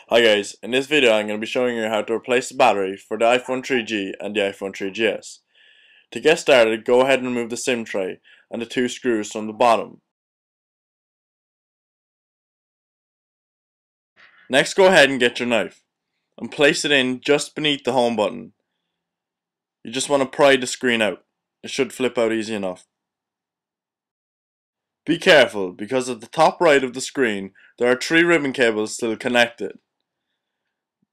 Hi guys, in this video I'm going to be showing you how to replace the battery for the iPhone 3G and the iPhone 3GS. To get started, go ahead and remove the SIM tray and the two screws from the bottom. Next, go ahead and get your knife and place it in just beneath the home button. You just want to pry the screen out. It should flip out easy enough. Be careful, because at the top right of the screen there are three ribbon cables still connected.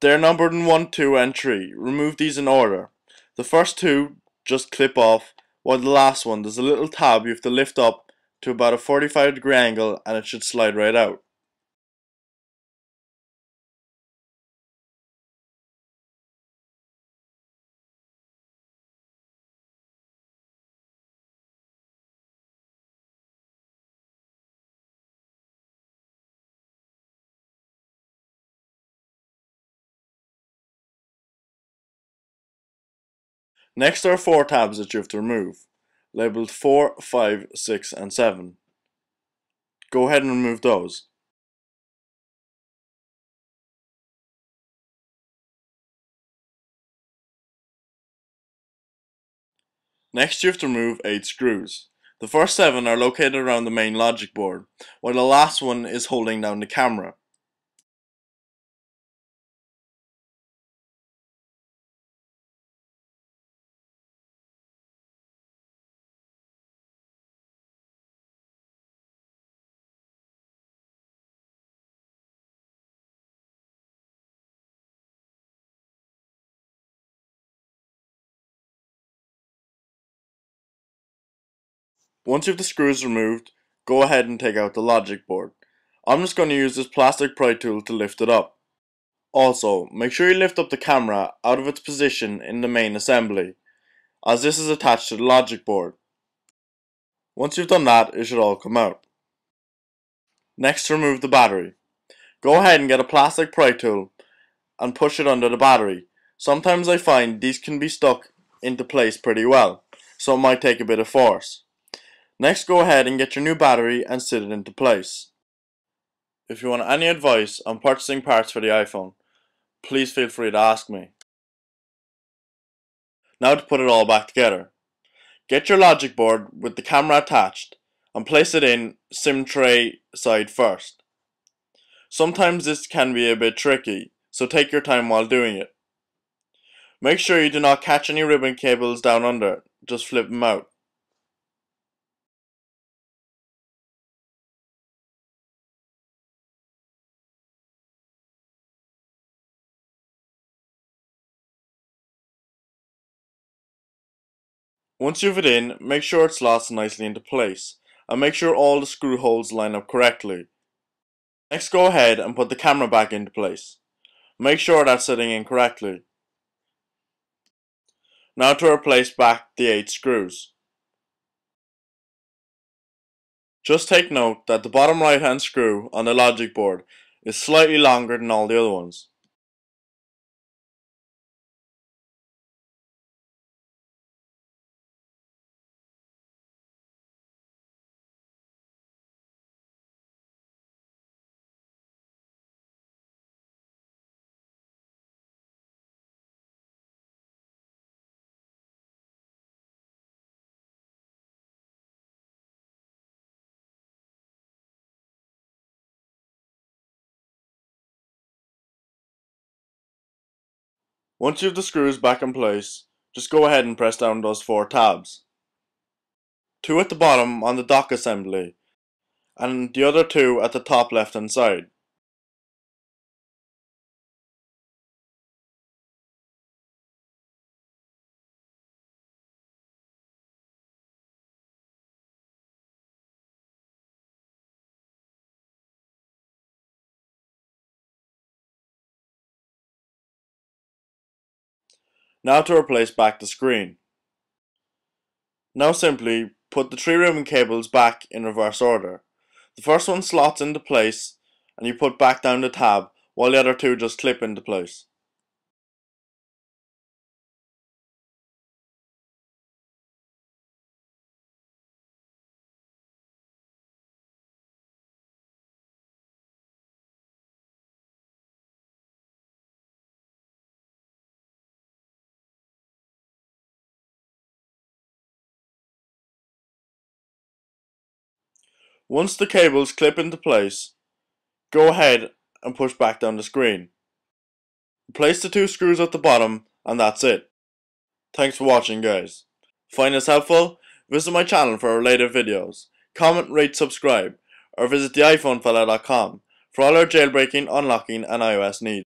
They're numbered in 1, 2 and 3. Remove these in order. The first two just clip off, while the last one, there's a little tab you have to lift up to about a 45-degree angle and it should slide right out. Next there are four tabs that you have to remove, labelled 4, 5, 6 and 7. Go ahead and remove those. Next you have to remove 8 screws. The first 7 are located around the main logic board, while the last one is holding down the camera. Once you have the screws removed, go ahead and take out the logic board. I'm just going to use this plastic pry tool to lift it up. Also, make sure you lift up the camera out of its position in the main assembly, as this is attached to the logic board. Once you've done that, it should all come out. Next, remove the battery. Go ahead and get a plastic pry tool and push it under the battery. Sometimes I find these can be stuck into place pretty well, so it might take a bit of force. Next, go ahead and get your new battery and sit it into place. If you want any advice on purchasing parts for the iPhone, please feel free to ask me. Now to put it all back together. Get your logic board with the camera attached and place it in SIM tray side first. Sometimes this can be a bit tricky, so take your time while doing it. Make sure you do not catch any ribbon cables down under, just flip them out. Once you've it in, make sure it slots nicely into place, and make sure all the screw holes line up correctly. Next, go ahead and put the camera back into place. Make sure that's sitting in correctly. Now to replace back the 8 screws. Just take note that the bottom right hand screw on the logic board is slightly longer than all the other ones. Once you have the screws back in place, just go ahead and press down those 4 tabs. 2 at the bottom on the dock assembly, and the other 2 at the top left hand side. Now to replace back the screen. Now simply put the 3 ribbon cables back in reverse order. The first one slots into place and you put back down the tab, while the other 2 just clip into place. Once the cables clip into place, go ahead and push back down the screen. Place the 2 screws at the bottom, and that's it. Thanks for watching, guys. Find this helpful? Visit my channel for related videos. Comment, rate, subscribe, or visit TheiPhoneFella.com for all our jailbreaking, unlocking, and iOS needs.